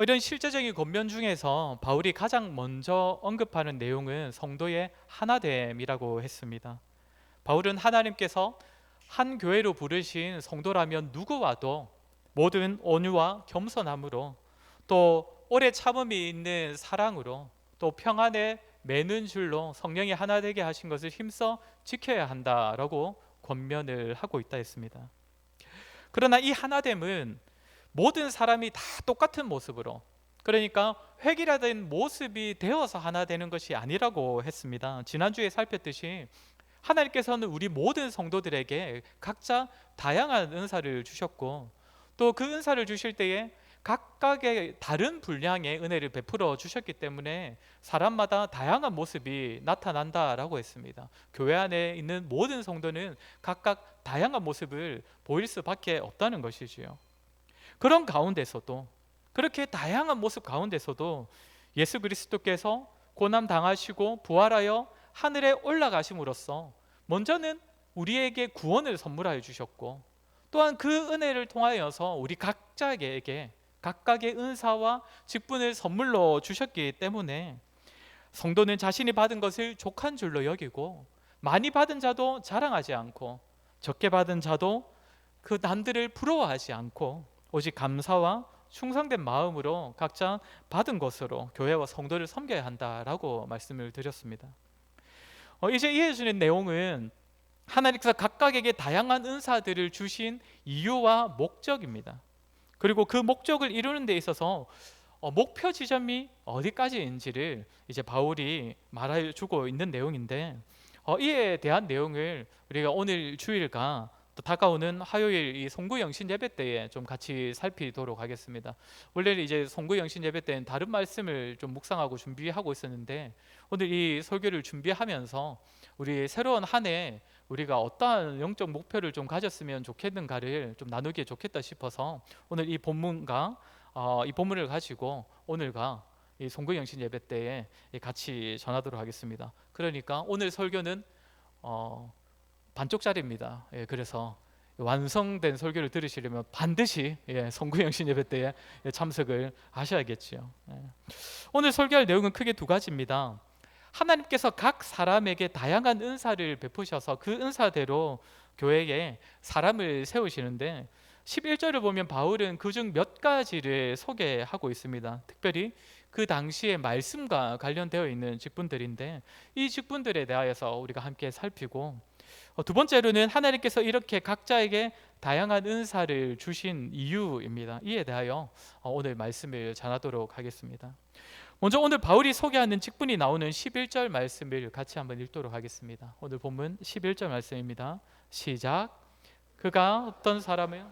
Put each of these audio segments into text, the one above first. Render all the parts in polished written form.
이런 실제적인 권면 중에서 바울이 가장 먼저 언급하는 내용은 성도의 하나됨이라고 했습니다. 바울은 하나님께서 한 교회로 부르신 성도라면 누구와도 모든 온유와 겸손함으로, 또 오래 참음이 있는 사랑으로, 또 평안에 매는 줄로 성령이 하나 되게 하신 것을 힘써 지켜야 한다라고 권면을 하고 있다 했습니다. 그러나 이 하나됨은 모든 사람이 다 똑같은 모습으로, 그러니까 획일화된 모습이 되어서 하나 되는 것이 아니라고 했습니다. 지난주에 살폈듯이 하나님께서는 우리 모든 성도들에게 각자 다양한 은사를 주셨고, 또 그 은사를 주실 때에 각각의 다른 분량의 은혜를 베풀어 주셨기 때문에 사람마다 다양한 모습이 나타난다라고 했습니다. 교회 안에 있는 모든 성도는 각각 다양한 모습을 보일 수밖에 없다는 것이지요. 그런 가운데서도, 그렇게 다양한 모습 가운데서도 예수 그리스도께서 고난 당하시고 부활하여 하늘에 올라가심으로써 먼저는 우리에게 구원을 선물하여 주셨고, 또한 그 은혜를 통하여서 우리 각자에게 각각의 은사와 직분을 선물로 주셨기 때문에 성도는 자신이 받은 것을 족한 줄로 여기고, 많이 받은 자도 자랑하지 않고, 적게 받은 자도 그 남들을 부러워하지 않고, 오직 감사와 충성된 마음으로 각자 받은 것으로 교회와 성도를 섬겨야 한다라고 말씀을 드렸습니다. 이제 이해해 주는 내용은 하나님께서 각각에게 다양한 은사들을 주신 이유와 목적입니다. 그리고 그 목적을 이루는 데 있어서 목표 지점이 어디까지인지를 이제 바울이 말해주고 있는 내용인데, 이에 대한 내용을 우리가 오늘 주일과 또 다가오는 화요일 이 송구영신 예배 때에 좀 같이 살피도록 하겠습니다. 원래는 이제 송구영신 예배 때는 다른 말씀을 좀 묵상하고 준비하고 있었는데, 오늘 이 설교를 준비하면서 우리 새로운 한 해 우리가 어떠한 영적 목표를 좀 가졌으면 좋겠는가를 좀 나누기에 좋겠다 싶어서 오늘 이 본문과 이 본문을 가지고 오늘과 이 송구영신 예배 때에 같이 전하도록 하겠습니다. 그러니까 오늘 설교는 반쪽짜리입니다. 그래서 완성된 설교를 들으시려면 반드시 송구영신 예배 때에 참석을 하셔야겠지요. 오늘 설교할 내용은 크게 두 가지입니다. 하나님께서 각 사람에게 다양한 은사를 베푸셔서 그 은사대로 교회에 사람을 세우시는데, 11절을 보면 바울은 그중 몇 가지를 소개하고 있습니다. 특별히 그 당시의 말씀과 관련되어 있는 직분들인데, 이 직분들에 대하여서 우리가 함께 살피고, 두 번째로는 하나님께서 이렇게 각자에게 다양한 은사를 주신 이유입니다. 이에 대하여 오늘 말씀을 전하도록 하겠습니다. 먼저 오늘 바울이 소개하는 직분이 나오는 11절 말씀을 같이 한번 읽도록 하겠습니다. 오늘 본문 11절 말씀입니다. 시작. 그가 어떤 사람이요?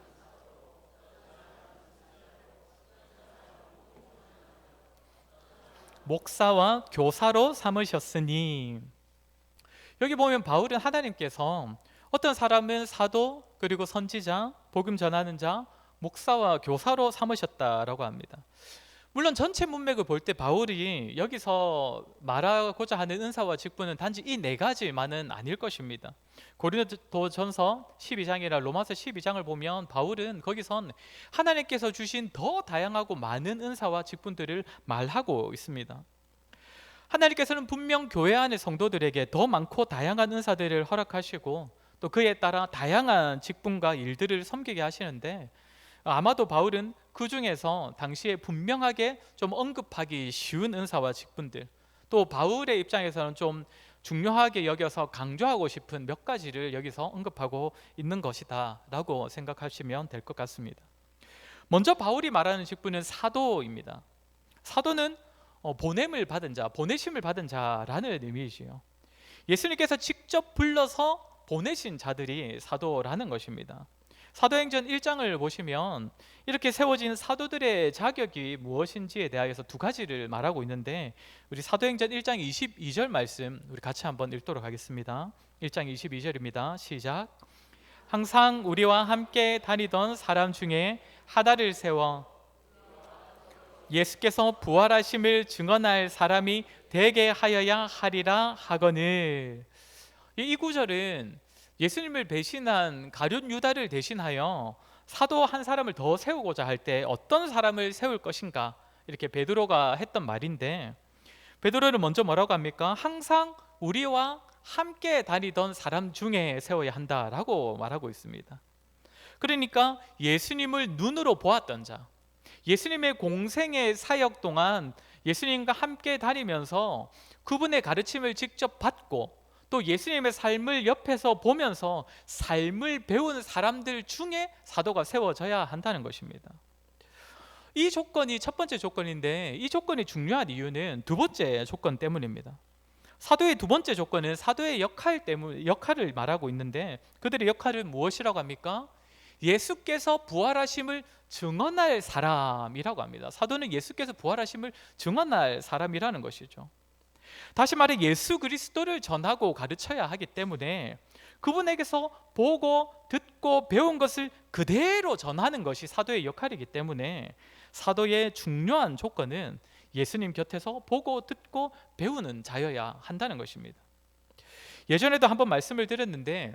목사와 교사로 삼으셨으니. 여기 보면 바울은 하나님께서 어떤 사람은 사도, 그리고 선지자, 복음 전하는 자, 목사와 교사로 삼으셨다라고 합니다. 물론 전체 문맥을 볼 때 바울이 여기서 말하고자 하는 은사와 직분은 단지 이 네 가지만은 아닐 것입니다. 고린도전서 12장이나 로마서 12장을 보면 바울은 거기선 하나님께서 주신 더 다양하고 많은 은사와 직분들을 말하고 있습니다. 하나님께서는 분명 교회 안의 성도들에게 더 많고 다양한 은사들을 허락하시고, 또 그에 따라 다양한 직분과 일들을 섬기게 하시는데, 아마도 바울은 그 중에서 당시에 분명하게 좀 언급하기 쉬운 은사와 직분들, 또 바울의 입장에서는 좀 중요하게 여겨서 강조하고 싶은 몇 가지를 여기서 언급하고 있는 것이다 라고 생각하시면 될 것 같습니다. 먼저 바울이 말하는 직분은 사도입니다. 사도는 보냄을 받은 자, 보내심을 받은 자라는 의미이지요. 예수님께서 직접 불러서 보내신 자들이 사도라는 것입니다. 사도행전 1장을 보시면 이렇게 세워진 사도들의 자격이 무엇인지에 대하여서 두 가지를 말하고 있는데, 우리 사도행전 1장 22절 말씀 우리 같이 한번 읽도록 하겠습니다. 1장 22절입니다. 시작. 항상 우리와 함께 다니던 사람 중에 하나를 세워 예수께서 부활하심을 증언할 사람이 되게 하여야 하리라 하거늘. 이 구절은 예수님을 배신한 가룟 유다를 대신하여 사도 한 사람을 더 세우고자 할 때 어떤 사람을 세울 것인가, 이렇게 베드로가 했던 말인데, 베드로는 먼저 뭐라고 합니까? 항상 우리와 함께 다니던 사람 중에 세워야 한다라고 말하고 있습니다. 그러니까 예수님을 눈으로 보았던 자, 예수님의 공생의 사역 동안 예수님과 함께 다니면서 그분의 가르침을 직접 받고 또 예수님의 삶을 옆에서 보면서 삶을 배운 사람들 중에 사도가 세워져야 한다는 것입니다. 이 조건이 첫 번째 조건인데, 이 조건이 중요한 이유는 두 번째 조건 때문입니다. 사도의 두 번째 조건은 사도의 역할을 말하고 있는데, 그들의 역할은 무엇이라고 합니까? 예수께서 부활하심을 증언할 사람이라고 합니다. 사도는 예수께서 부활하심을 증언할 사람이라는 것이죠. 다시 말해 예수 그리스도를 전하고 가르쳐야 하기 때문에 그분에게서 보고 듣고 배운 것을 그대로 전하는 것이 사도의 역할이기 때문에 사도의 중요한 조건은 예수님 곁에서 보고 듣고 배우는 자여야 한다는 것입니다. 예전에도 한번 말씀을 드렸는데,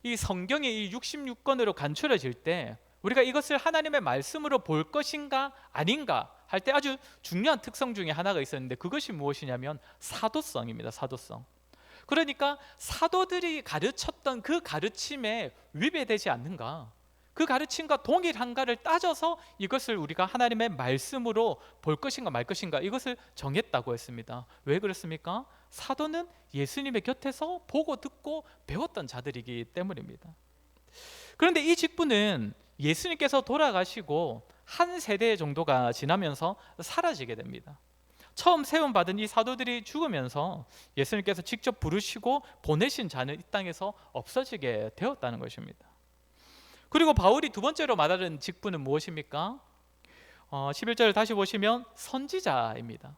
이 성경이 이 66권으로 간추려질 때 우리가 이것을 하나님의 말씀으로 볼 것인가 아닌가 할 때 아주 중요한 특성 중에 하나가 있었는데, 그것이 무엇이냐면 사도성입니다. 사도성. 그러니까 사도들이 가르쳤던 그 가르침에 위배되지 않는가, 그 가르침과 동일한가를 따져서 이것을 우리가 하나님의 말씀으로 볼 것인가 말 것인가, 이것을 정했다고 했습니다. 왜 그렇습니까? 사도는 예수님의 곁에서 보고 듣고 배웠던 자들이기 때문입니다. 그런데 이 직분은 예수님께서 돌아가시고 한 세대 정도가 지나면서 사라지게 됩니다. 처음 세움받은 이 사도들이 죽으면서 예수님께서 직접 부르시고 보내신 자는 이 땅에서 없어지게 되었다는 것입니다. 그리고 바울이 두 번째로 말하는 직분은 무엇입니까? 11절을 다시 보시면 선지자입니다.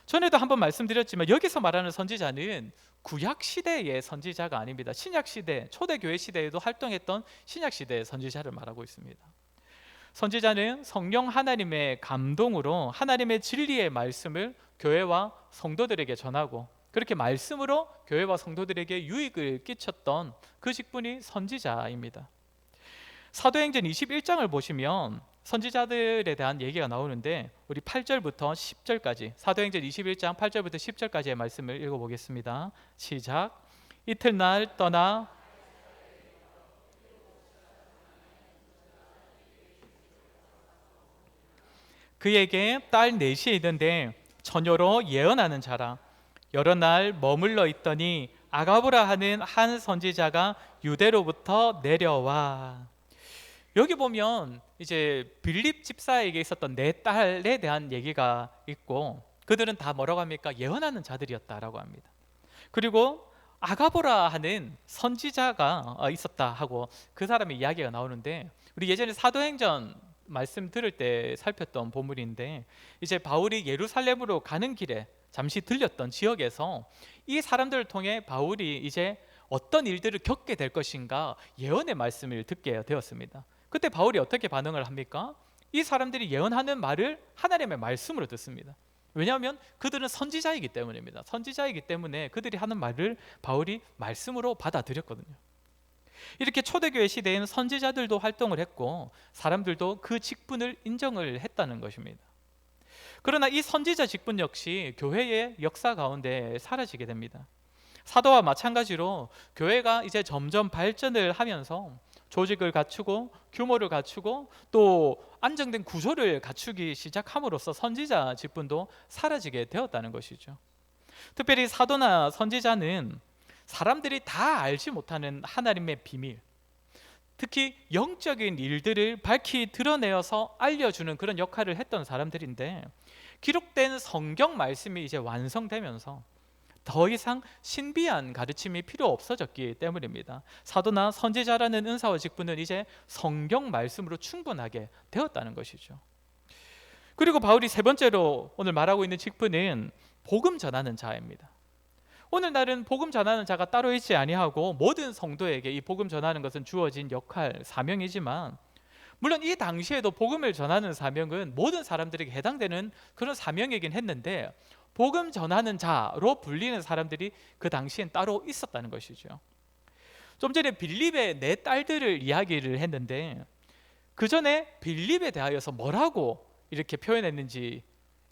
전에도 한번 말씀드렸지만 여기서 말하는 선지자는 구약시대의 선지자가 아닙니다. 신약시대, 초대교회 시대에도 활동했던 신약시대의 선지자를 말하고 있습니다. 선지자는 성령 하나님의 감동으로 하나님의 진리의 말씀을 교회와 성도들에게 전하고, 그렇게 말씀으로 교회와 성도들에게 유익을 끼쳤던 그 직분이 선지자입니다. 사도행전 21장을 보시면 선지자들에 대한 얘기가 나오는데, 우리 8절부터 10절까지, 사도행전 21장 8절부터 10절까지의 말씀을 읽어보겠습니다. 시작. 이튿날 떠나 그에게 딸 넷이 있는데 처녀로 예언하는 자라. 여러 날 머물러 있더니 아가보라 하는 한 선지자가 유대로부터 내려와. 여기 보면 이제 빌립 집사에게 있었던 네 딸에 대한 얘기가 있고, 그들은 다 뭐라고 합니까? 예언하는 자들이었다라고 합니다. 그리고 아가보라 하는 선지자가 있었다 하고 그 사람의 이야기가 나오는데, 우리 예전에 사도행전 말씀 들을 때 살폈던 본문인데, 이제 바울이 예루살렘으로 가는 길에 잠시 들렸던 지역에서 이 사람들을 통해 바울이 이제 어떤 일들을 겪게 될 것인가 예언의 말씀을 듣게 되었습니다. 그때 바울이 어떻게 반응을 합니까? 이 사람들이 예언하는 말을 하나님의 말씀으로 듣습니다. 왜냐하면 그들은 선지자이기 때문입니다. 선지자이기 때문에 그들이 하는 말을 바울이 말씀으로 받아들였거든요. 이렇게 초대교회 시대에는 선지자들도 활동을 했고 사람들도 그 직분을 인정을 했다는 것입니다. 그러나 이 선지자 직분 역시 교회의 역사 가운데 사라지게 됩니다. 사도와 마찬가지로 교회가 이제 점점 발전을 하면서 조직을 갖추고 규모를 갖추고 또 안정된 구조를 갖추기 시작함으로써 선지자 직분도 사라지게 되었다는 것이죠. 특별히 사도나 선지자는 사람들이 다 알지 못하는 하나님의 비밀, 특히 영적인 일들을 밝히 드러내어서 알려주는 그런 역할을 했던 사람들인데, 기록된 성경 말씀이 이제 완성되면서 더 이상 신비한 가르침이 필요 없어졌기 때문입니다. 사도나 선지자라는 은사와 직분은 이제 성경 말씀으로 충분하게 되었다는 것이죠. 그리고 바울이 세 번째로 오늘 말하고 있는 직분은 복음 전하는 자입니다. 오늘날은 복음 전하는 자가 따로 있지 아니하고 모든 성도에게 이 복음 전하는 것은 주어진 역할, 사명이지만, 물론 이 당시에도 복음을 전하는 사명은 모든 사람들에게 해당되는 그런 사명이긴 했는데, 복음 전하는 자로 불리는 사람들이 그 당시엔 따로 있었다는 것이죠. 좀 전에 빌립의 네 딸들을 이야기를 했는데, 그 전에 빌립에 대하여서 뭐라고 이렇게 표현했는지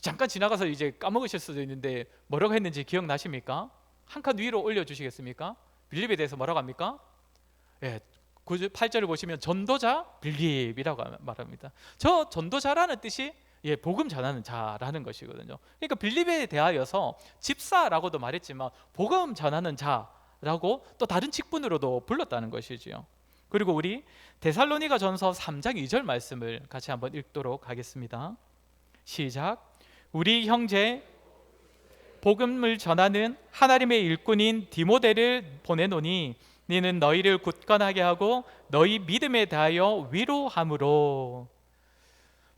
잠깐 지나가서 이제 까먹으실 수도 있는데 뭐라고 했는지 기억나십니까? 한 칸 위로 올려주시겠습니까? 빌립에 대해서 뭐라고 합니까? 예, 8절을 보시면 전도자 빌립이라고 말합니다. 저 전도자라는 뜻이 복음 전하는 자라는 것이거든요. 그러니까 빌립에 대하여서 집사라고도 말했지만 복음 전하는 자라고 또 다른 직분으로도 불렀다는 것이지요. 그리고 우리 데살로니가 전서 3장 2절 말씀을 같이 한번 읽도록 하겠습니다. 시작. 우리 형제 복음을 전하는 하나님의 일꾼인 디모데를 보내노니 너희는 너희를 굳건하게 하고 너희 믿음에 대하여 위로함으로.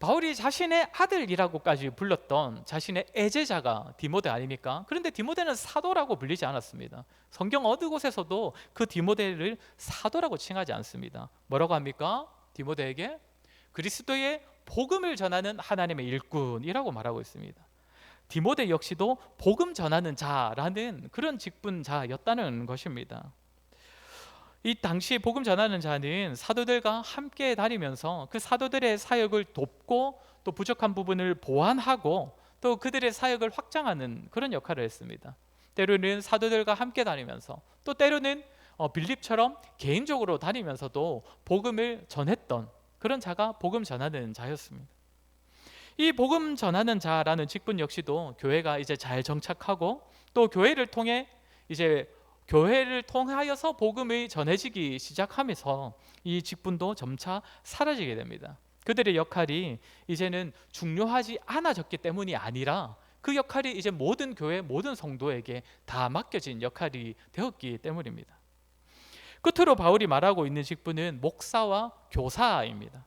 바울이 자신의 아들이라고까지 불렀던 자신의 애제자가 디모데 아닙니까? 그런데 디모데는 사도라고 불리지 않았습니다. 성경 어느 곳에서도 그 디모데를 사도라고 칭하지 않습니다. 뭐라고 합니까? 디모데에게 그리스도의 복음을 전하는 하나님의 일꾼이라고 말하고 있습니다. 디모데 역시도 복음 전하는 자라는 그런 직분자였다는 것입니다. 이 당시 복음 전하는 자는 사도들과 함께 다니면서 그 사도들의 사역을 돕고 또 부족한 부분을 보완하고 또 그들의 사역을 확장하는 그런 역할을 했습니다. 때로는 사도들과 함께 다니면서 또 때로는 빌립처럼 개인적으로 다니면서도 복음을 전했던 그런 자가 복음 전하는 자였습니다. 이 복음 전하는 자라는 직분 역시도 교회가 이제 잘 정착하고 또 교회를 통하여서 복음이 전해지기 시작하면서 이 직분도 점차 사라지게 됩니다. 그들의 역할이 이제는 중요하지 않아졌기 때문이 아니라 그 역할이 이제 모든 교회, 모든 성도에게 다 맡겨진 역할이 되었기 때문입니다. 끝으로 바울이 말하고 있는 직분은 목사와 교사입니다.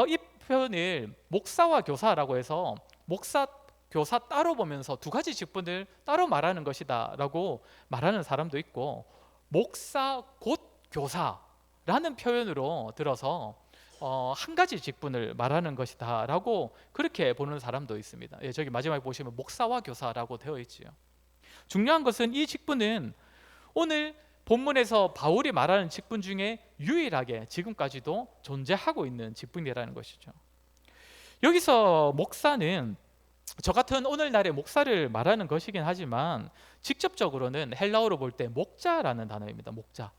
이 표현을 목사와 교사라고 해서 목사, 교사 따로 보면서 두 가지 직분을 따로 말하는 것이다 라고 말하는 사람도 있고, 목사 곧 교사라는 표현으로 들어서 한 가지 직분을 말하는 것이다 라고 그렇게 보는 사람도 있습니다. 저기 마지막에 보시면 목사와 교사라고 되어 있지요. 중요한 것은 이 직분은 오늘 본문에서 바울이 말하는 직분 중에 유일하게 지금까지도 존재하고 있는 직분이라는 것이죠. 여기서 목사는 저 같은 오늘날의 목사를 말하는 것이긴 하지만 직접적으로는 헬라어로 볼 때 목자라는 단어입니다. 목자.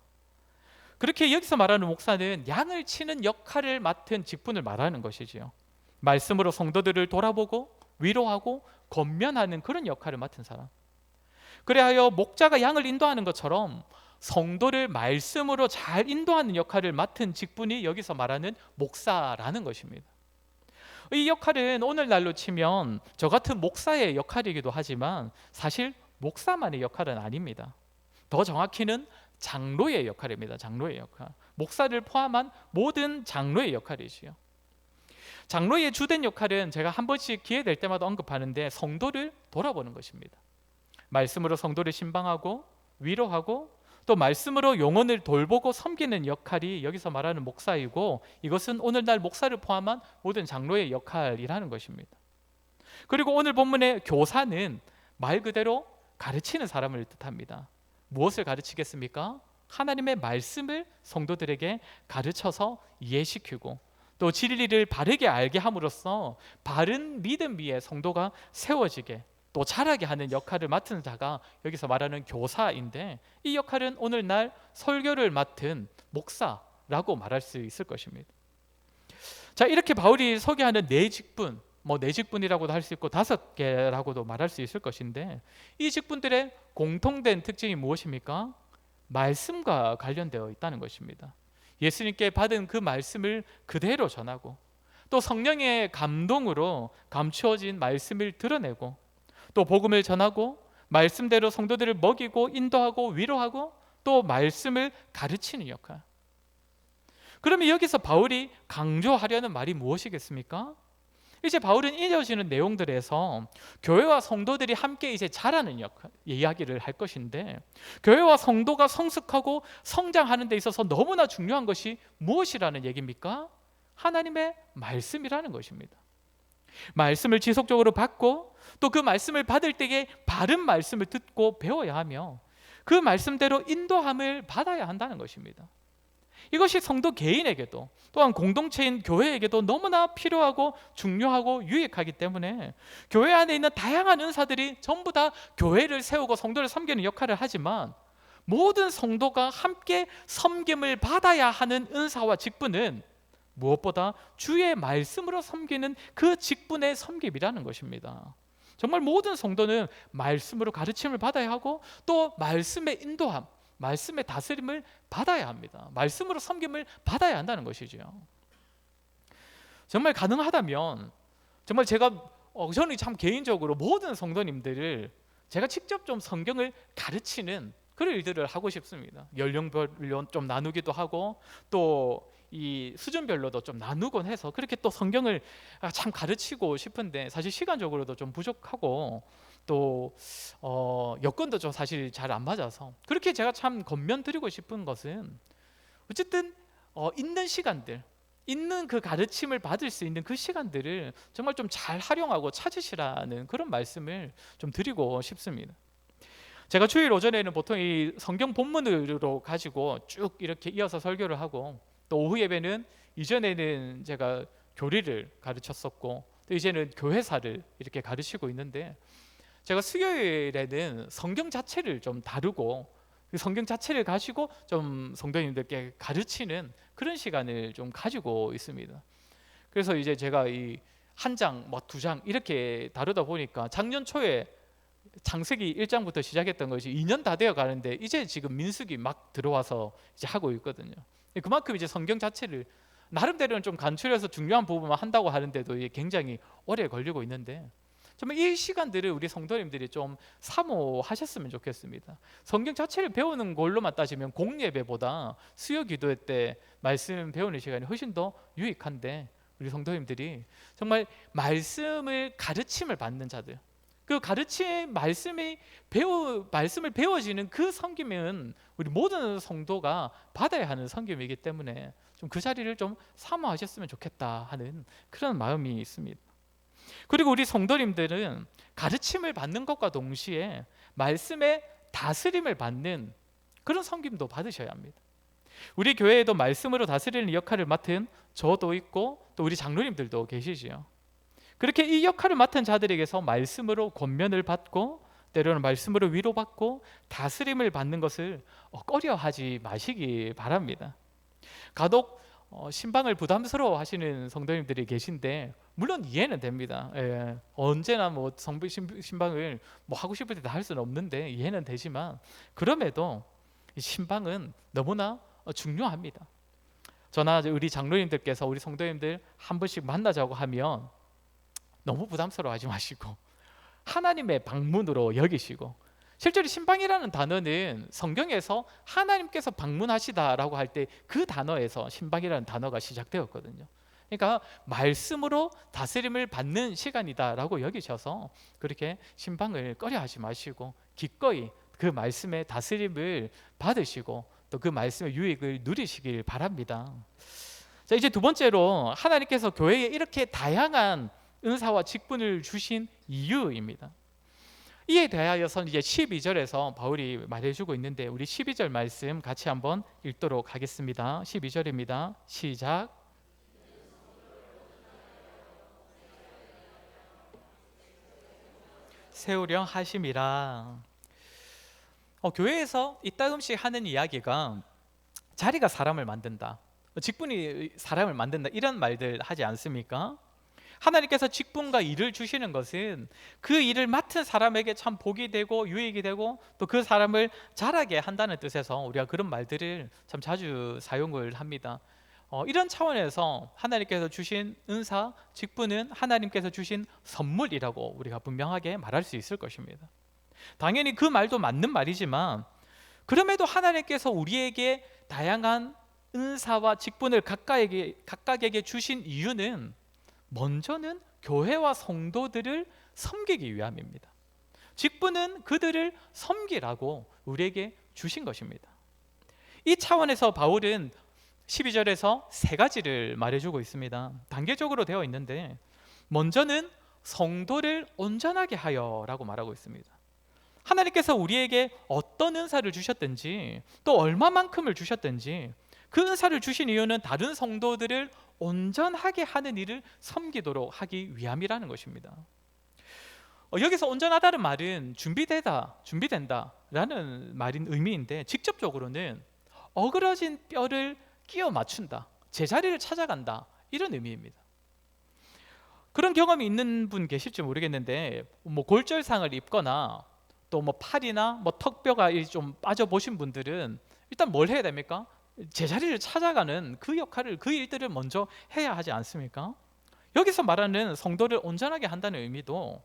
그렇게 여기서 말하는 목사는 양을 치는 역할을 맡은 직분을 말하는 것이지요. 말씀으로 성도들을 돌아보고 위로하고 권면하는 그런 역할을 맡은 사람. 그래하여 목자가 양을 인도하는 것처럼 성도를 말씀으로 잘 인도하는 역할을 맡은 직분이 여기서 말하는 목사라는 것입니다. 이 역할은 오늘날로 치면 저 같은 목사의 역할이기도 하지만 사실 목사만의 역할은 아닙니다. 더 정확히는 장로의 역할입니다. 장로의 역할. 목사를 포함한 모든 장로의 역할이지요. 장로의 주된 역할은 제가 한 번씩 기회 될 때마다 언급하는데 성도를 돌아보는 것입니다. 말씀으로 성도를 신방하고 위로하고 또 말씀으로 영혼을 돌보고 섬기는 역할이 여기서 말하는 목사이고, 이것은 오늘날 목사를 포함한 모든 장로의 역할이라는 것입니다. 그리고 오늘 본문의 교사는 말 그대로 가르치는 사람을 뜻합니다. 무엇을 가르치겠습니까? 하나님의 말씀을 성도들에게 가르쳐서 이해시키고 또 진리를 바르게 알게 함으로써 바른 믿음 위에 성도가 세워지게 또 자라게 하는 역할을 맡은 자가 여기서 말하는 교사인데, 이 역할은 오늘날 설교를 맡은 목사라고 말할 수 있을 것입니다. 자, 이렇게 바울이 소개하는 네 직분, 네 직분이라고도 할 수 있고 5개라고도 말할 수 있을 것인데, 이 직분들의 공통된 특징이 무엇입니까? 말씀과 관련되어 있다는 것입니다. 예수님께 받은 그 말씀을 그대로 전하고 또 성령의 감동으로 감추어진 말씀을 드러내고 또 복음을 전하고 말씀대로 성도들을 먹이고 인도하고 위로하고 또 말씀을 가르치는 역할. 그러면 여기서 바울이 강조하려는 말이 무엇이겠습니까? 이제 바울은 이어지는 내용들에서 교회와 성도들이 함께 이제 자라는 이야기를 할 것인데, 교회와 성도가 성숙하고 성장하는 데 있어서 너무나 중요한 것이 무엇이라는 얘기입니까? 하나님의 말씀이라는 것입니다. 말씀을 지속적으로 받고 또 그 말씀을 받을 때에 바른 말씀을 듣고 배워야 하며 그 말씀대로 인도함을 받아야 한다는 것입니다. 이것이 성도 개인에게도 또한 공동체인 교회에게도 너무나 필요하고 중요하고 유익하기 때문에 교회 안에 있는 다양한 은사들이 전부 다 교회를 세우고 성도를 섬기는 역할을 하지만 모든 성도가 함께 섬김을 받아야 하는 은사와 직분은 무엇보다 주의 말씀으로 섬기는 그 직분의 섬김이라는 것입니다. 정말 모든 성도는 말씀으로 가르침을 받아야 하고 또 말씀의 인도함, 말씀의 다스림을 받아야 합니다. 말씀으로 섬김을 받아야 한다는 것이죠. 정말 가능하다면 정말 저는 참 개인적으로 모든 성도님들을 제가 직접 좀 성경을 가르치는 그런 일들을 하고 싶습니다. 연령별로 좀 나누기도 하고 또 이 수준별로도 좀 나누곤 해서 그렇게 또 성경을 참 가르치고 싶은데 사실 시간적으로도 좀 부족하고 또 여건도 좀 사실 잘 안 맞아서 그렇게 제가 참 권면드리고 싶은 것은 어쨌든 있는 시간들, 있는 그 가르침을 받을 수 있는 그 시간들을 정말 좀 잘 활용하고 찾으시라는 그런 말씀을 좀 드리고 싶습니다. 제가 주일 오전에는 보통 이 성경 본문으로 가지고 쭉 이렇게 이어서 설교를 하고 또 오후 예배는 이전에는 제가 교리를 가르쳤었고 또 이제는 교회사를 이렇게 가르치고 있는데 제가 수요일에는 성경 자체를 좀 다루고 그 성경 자체를 가지고 좀 성도님들께 가르치는 그런 시간을 좀 가지고 있습니다. 그래서 이제 제가 이 한 장, 뭐 두 장 이렇게 다루다 보니까 작년 초에 창세기 1장부터 시작했던 것이 2년 다 되어 가는데 이제 지금 민수기 막 들어와서 이제 하고 있거든요. 그만큼 이제 성경 자체를 나름대로는 좀 간추려서 중요한 부분만 한다고 하는데도 이게 굉장히 오래 걸리고 있는데 정말 이 시간들을 우리 성도님들이 좀 사모하셨으면 좋겠습니다. 성경 자체를 배우는 걸로만 따지면 공예배보다 수요 기도 때 말씀 배우는 시간이 훨씬 더 유익한데 우리 성도님들이 정말 말씀을 가르침을 받는 자들 그 가르침 말씀을 배워지는 그 섬김은 우리 모든 성도가 받아야 하는 섬김이기 때문에 좀 그 자리를 좀 사모하셨으면 좋겠다 하는 그런 마음이 있습니다. 그리고 우리 성도님들은 가르침을 받는 것과 동시에 말씀의 다스림을 받는 그런 섬김도 받으셔야 합니다. 우리 교회에도 말씀으로 다스리는 역할을 맡은 저도 있고 또 우리 장로님들도 계시지요. 그렇게 이 역할을 맡은 자들에게서 말씀으로 권면을 받고 때로는 말씀으로 위로받고 다스림을 받는 것을 꺼려하지 마시기 바랍니다. 간혹 신방을 부담스러워 하시는 성도님들이 계신데 물론 이해는 됩니다. 예, 언제나 뭐 신방을 뭐 하고 싶을 때 다 할 수는 없는데 이해는 되지만 그럼에도 신방은 너무나 중요합니다. 저나 우리 장로님들께서 우리 성도님들 한 번씩 만나자고 하면 너무 부담스러워하지 마시고 하나님의 방문으로 여기시고 실제로 신방이라는 단어는 성경에서 하나님께서 방문하시다라고 할 때 그 단어에서 신방이라는 단어가 시작되었거든요. 그러니까 말씀으로 다스림을 받는 시간이다라고 여기셔서 그렇게 신방을 꺼려하지 마시고 기꺼이 그 말씀의 다스림을 받으시고 또 그 말씀의 유익을 누리시길 바랍니다. 자, 이제 두 번째로 하나님께서 교회에 이렇게 다양한 은사와 직분을 주신 이유입니다. 이에 대하여서 이제 12절에서 바울이 말해주고 있는데 우리 12절 말씀 같이 한번 읽도록 하겠습니다. 12절입니다. 시작. 세우려 하심이라. 교회에서 이따금씩 하는 이야기가 자리가 사람을 만든다, 직분이 사람을 만든다 이런 말들 하지 않습니까? 하나님께서 직분과 일을 주시는 것은 그 일을 맡은 사람에게 참 복이 되고 유익이 되고 또 그 사람을 자라게 한다는 뜻에서 우리가 그런 말들을 참 자주 사용을 합니다. 이런 차원에서 하나님께서 주신 은사, 직분은 하나님께서 주신 선물이라고 우리가 분명하게 말할 수 있을 것입니다. 당연히 그 말도 맞는 말이지만 그럼에도 하나님께서 우리에게 다양한 은사와 직분을 각각에게 주신 이유는 먼저는 교회와 성도들을 섬기기 위함입니다. 직분은 그들을 섬기라고 우리에게 주신 것입니다. 이 차원에서 바울은 12절에서 세 가지를 말해주고 있습니다. 단계적으로 되어 있는데 먼저는 성도를 온전하게 하여라고 말하고 있습니다. 하나님께서 우리에게 어떤 은사를 주셨든지 또 얼마만큼을 주셨든지 그 은사를 주신 이유는 다른 성도들을 온전하게 하는 일을 섬기도록 하기 위함이라는 것입니다. 여기서 온전하다는 말은 준비된다라는 말인 의미인데, 직접적으로는 어그러진 뼈를 끼워 맞춘다, 제자리를 찾아간다, 이런 의미입니다. 그런 경험이 있는 분 계실지 모르겠는데, 골절상을 입거나 또 팔이나 턱뼈가 좀 빠져 보신 분들은 일단 뭘 해야 됩니까? 제자리를 찾아가는 그 역할을, 그 일들을 먼저 해야 하지 않습니까? 여기서 말하는 성도를 온전하게 한다는 의미도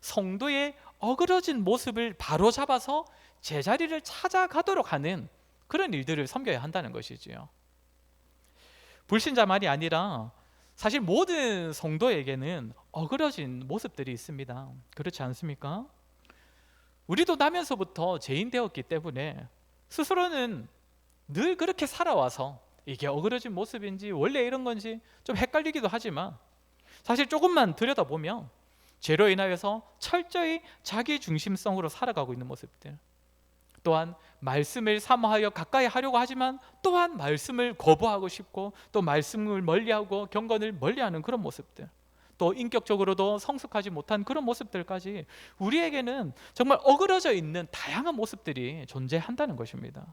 성도의 어그러진 모습을 바로 잡아서 제자리를 찾아가도록 하는 그런 일들을 섬겨야 한다는 것이지요. 불신자만이 아니라 사실 모든 성도에게는 어그러진 모습들이 있습니다. 그렇지 않습니까? 우리도 나면서부터 죄인 되었기 때문에 스스로는 늘 그렇게 살아와서 이게 어그러진 모습인지 원래 이런 건지 좀 헷갈리기도 하지만, 사실 조금만 들여다보면 죄로 인하여서 철저히 자기 중심성으로 살아가고 있는 모습들, 또한 말씀을 사모하여 가까이 하려고 하지만 또한 말씀을 거부하고 싶고, 또 말씀을 멀리하고 경건을 멀리하는 그런 모습들, 또 인격적으로도 성숙하지 못한 그런 모습들까지 우리에게는 정말 어그러져 있는 다양한 모습들이 존재한다는 것입니다.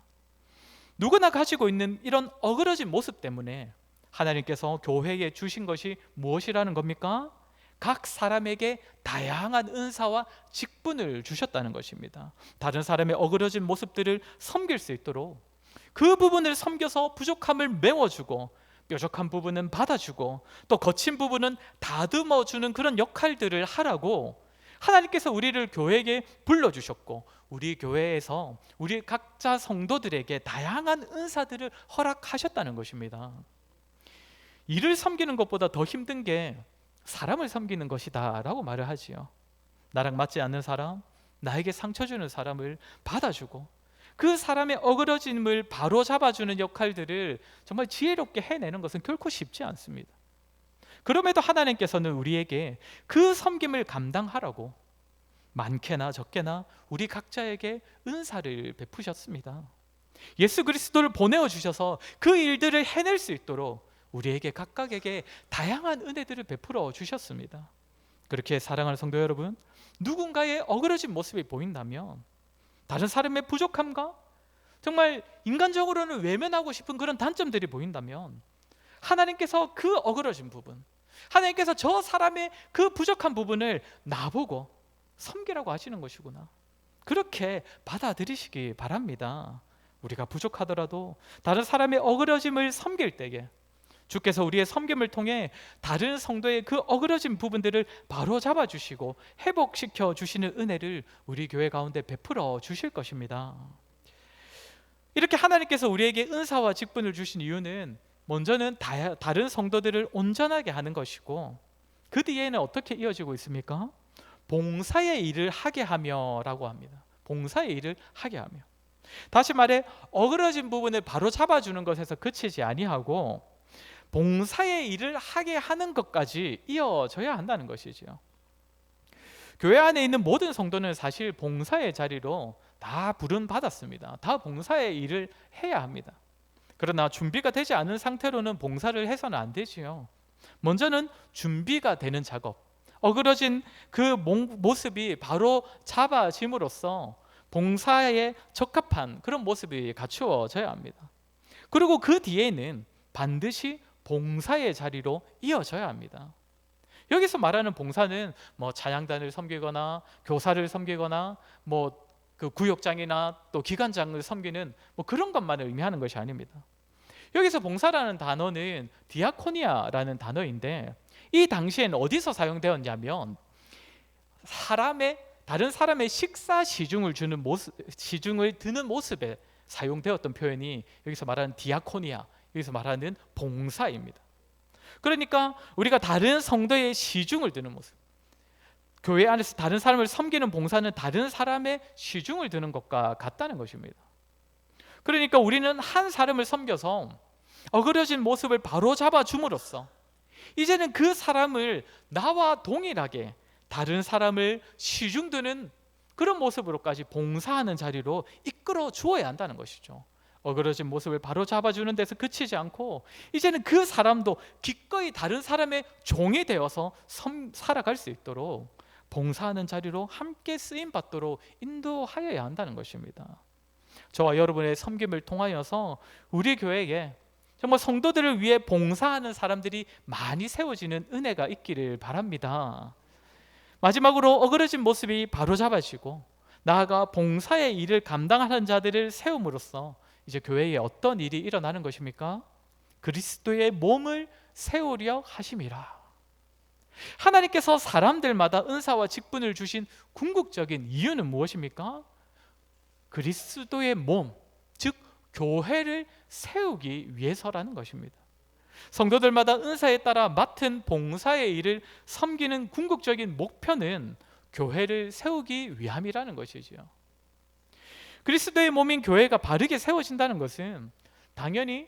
누구나 가지고 있는 이런 어그러진 모습 때문에 하나님께서 교회에 주신 것이 무엇이라는 겁니까? 각 사람에게 다양한 은사와 직분을 주셨다는 것입니다. 다른 사람의 어그러진 모습들을 섬길 수 있도록, 그 부분을 섬겨서 부족함을 메워주고, 뾰족한 부분은 받아주고, 또 거친 부분은 다듬어주는 그런 역할들을 하라고 하나님께서 우리를 교회에 불러주셨고, 우리 교회에서 우리 각자 성도들에게 다양한 은사들을 허락하셨다는 것입니다. 일을 섬기는 것보다 더 힘든 게 사람을 섬기는 것이다 라고 말을 하지요. 나랑 맞지 않는 사람, 나에게 상처 주는 사람을 받아주고, 그 사람의 어그러짐을 바로 잡아주는 역할들을 정말 지혜롭게 해내는 것은 결코 쉽지 않습니다. 그럼에도 하나님께서는 우리에게 그 섬김을 감당하라고 많게나 적게나 우리 각자에게 은사를 베푸셨습니다. 예수 그리스도를 보내어 주셔서 그 일들을 해낼 수 있도록 우리에게 각각에게 다양한 은혜들을 베풀어 주셨습니다. 그렇게 사랑하는 성도 여러분, 누군가의 어그러진 모습이 보인다면, 다른 사람의 부족함과 정말 인간적으로는 외면하고 싶은 그런 단점들이 보인다면, 하나님께서 그 어그러진 부분, 하나님께서 저 사람의 그 부족한 부분을 나보고 섬기라고 하시는 것이구나, 그렇게 받아들이시기 바랍니다. 우리가 부족하더라도 다른 사람의 어그러짐을 섬길 때에 주께서 우리의 섬김을 통해 다른 성도의 그 어그러진 부분들을 바로 잡아주시고 회복시켜 주시는 은혜를 우리 교회 가운데 베풀어 주실 것입니다. 이렇게 하나님께서 우리에게 은사와 직분을 주신 이유는 먼저는 다른 성도들을 온전하게 하는 것이고, 그 뒤에는 어떻게 이어지고 있습니까? 봉사의 일을 하게 하며 라고 합니다. 봉사의 일을 하게 하며, 다시 말해 어그러진 부분을 바로 잡아주는 것에서 그치지 아니하고 봉사의 일을 하게 하는 것까지 이어져야 한다는 것이지요. 교회 안에 있는 모든 성도는 사실 봉사의 자리로 다 부름받았습니다. 다 봉사의 일을 해야 합니다. 그러나 준비가 되지 않은 상태로는 봉사를 해서는 안 되지요. 먼저는 준비가 되는 작업, 어그러진 그 모습이 바로 잡아짐으로써 봉사에 적합한 그런 모습이 갖추어져야 합니다. 그리고 그 뒤에는 반드시 봉사의 자리로 이어져야 합니다. 여기서 말하는 봉사는 찬양단을 섬기거나 교사를 섬기거나 그 구역장이나 또 기관장을 섬기는 그런 것만을 의미하는 것이 아닙니다. 여기서 봉사라는 단어는 디아코니아라는 단어인데, 이 당시에는 어디서 사용되었냐면 다른 사람의 식사 시중을 드는 모습에 사용되었던 표현이 여기서 말하는 디아코니아, 여기서 말하는 봉사입니다. 그러니까 우리가 다른 성도의 시중을 드는 모습, 교회 안에서 다른 사람을 섬기는 봉사는 다른 사람의 시중을 드는 것과 같다는 것입니다. 그러니까 우리는 한 사람을 섬겨서 어그러진 모습을 바로 잡아줌으로써 이제는 그 사람을 나와 동일하게 다른 사람을 시중드는 그런 모습으로까지 봉사하는 자리로 이끌어 주어야 한다는 것이죠. 어그러진 모습을 바로 잡아주는 데서 그치지 않고 이제는 그 사람도 기꺼이 다른 사람의 종이 되어서 살아갈 수 있도록 봉사하는 자리로 함께 쓰임 받도록 인도하여야 한다는 것입니다. 저와 여러분의 섬김을 통하여서 우리 교회에 정말 성도들을 위해 봉사하는 사람들이 많이 세워지는 은혜가 있기를 바랍니다. 마지막으로 어그러진 모습이 바로잡아지고 나아가 봉사의 일을 감당하는 자들을 세움으로써 이제 교회에 어떤 일이 일어나는 것입니까? 그리스도의 몸을 세우려 하심이라. 하나님께서 사람들마다 은사와 직분을 주신 궁극적인 이유는 무엇입니까? 그리스도의 몸, 즉 교회를 세우기 위해서라는 것입니다. 성도들마다 은사에 따라 맡은 봉사의 일을 섬기는 궁극적인 목표는 교회를 세우기 위함이라는 것이지요. 그리스도의 몸인 교회가 바르게 세워진다는 것은 당연히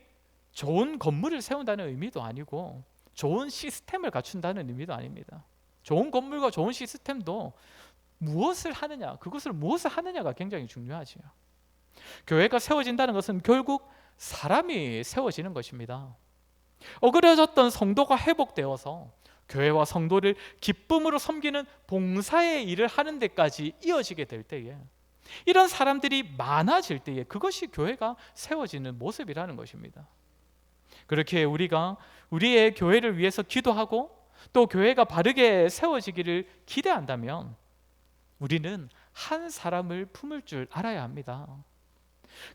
좋은 건물을 세운다는 의미도 아니고 좋은 시스템을 갖춘다는 의미도 아닙니다. 좋은 건물과 좋은 시스템도 무엇을 하느냐, 그것을 무엇을 하느냐가 굉장히 중요하지요. 교회가 세워진다는 것은 결국 사람이 세워지는 것입니다. 어그러졌던 성도가 회복되어서 교회와 성도를 기쁨으로 섬기는 봉사의 일을 하는 데까지 이어지게 될 때에, 이런 사람들이 많아질 때에 그것이 교회가 세워지는 모습이라는 것입니다. 그렇게 우리가 우리의 교회를 위해서 기도하고 또 교회가 바르게 세워지기를 기대한다면 우리는 한 사람을 품을 줄 알아야 합니다.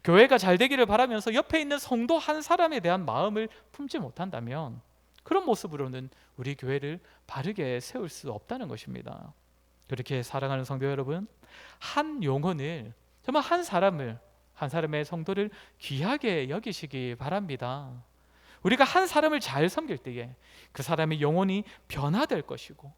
교회가 잘 되기를 바라면서 옆에 있는 성도 한 사람에 대한 마음을 품지 못한다면 그런 모습으로는 우리 교회를 바르게 세울 수 없다는 것입니다. 그렇게 사랑하는 성도 여러분, 한 영혼을, 정말 한 사람의 성도를 귀하게 여기시기 바랍니다. 우리가 한 사람을 잘 섬길 때에 그 사람의 영혼이 변화될 것이고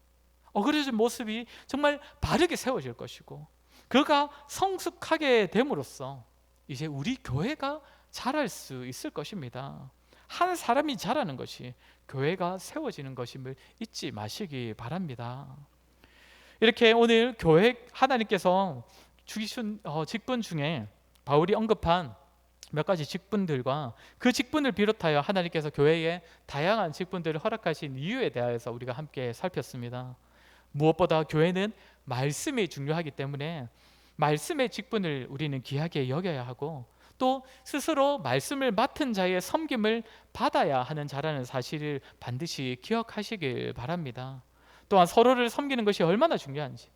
어그러진 모습이 정말 바르게 세워질 것이고 그가 성숙하게 됨으로써 이제 우리 교회가 자랄 수 있을 것입니다. 한 사람이 자라는 것이 교회가 세워지는 것임을 잊지 마시기 바랍니다. 이렇게 오늘 교회 하나님께서 주신 직분 중에 바울이 언급한 몇 가지 직분들과 그 직분을 비롯하여 하나님께서 교회에 다양한 직분들을 허락하신 이유에 대해서 우리가 함께 살폈습니다. 무엇보다 교회는 말씀이 중요하기 때문에 말씀의 직분을 우리는 귀하게 여겨야 하고 또 스스로 말씀을 맡은 자의 섬김을 받아야 하는 자라는 사실을 반드시 기억하시길 바랍니다. 또한 서로를 섬기는 것이 얼마나 중요한지,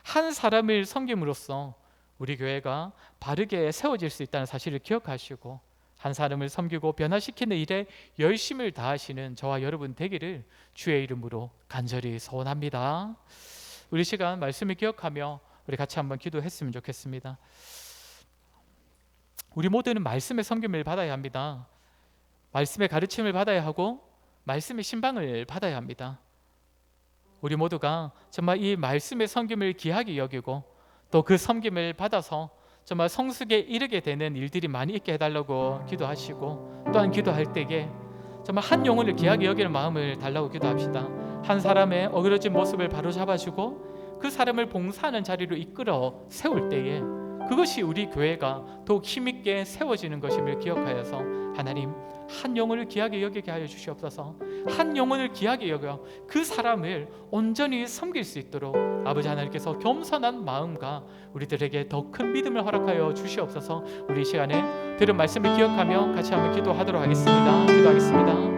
한 사람을 섬김으로써 우리 교회가 바르게 세워질 수 있다는 사실을 기억하시고 한 사람을 섬기고 변화시키는 일에 열심을 다하시는 저와 여러분 되기를 주의 이름으로 간절히 소원합니다. 우리 시간 말씀을 기억하며 우리 같이 한번 기도했으면 좋겠습니다. 우리 모두는 말씀의 섬김을 받아야 합니다. 말씀의 가르침을 받아야 하고 말씀의 신방을 받아야 합니다. 우리 모두가 정말 이 말씀의 섬김을 귀하게 여기고 또 그 섬김을 받아서 정말 성숙에 이르게 되는 일들이 많이 있게 해달라고 기도하시고, 또한 기도할 때에 정말 한 영혼을 귀하게 여기는 마음을 달라고 기도합시다. 한 사람의 어그러진 모습을 바로잡아주고 그 사람을 봉사하는 자리로 이끌어 세울 때에 그것이 우리 교회가 더욱 힘있게 세워지는 것임을 기억하여서 하나님, 한 영혼을 귀하게 여기게 하여 주시옵소서. 한 영혼을 귀하게 여겨 그 사람을 온전히 섬길 수 있도록 아버지 하나님께서 겸손한 마음과 우리들에게 더 큰 믿음을 허락하여 주시옵소서. 우리 이 시간에 들은 말씀을 기억하며 같이 한번 기도하도록 하겠습니다. 기도하겠습니다.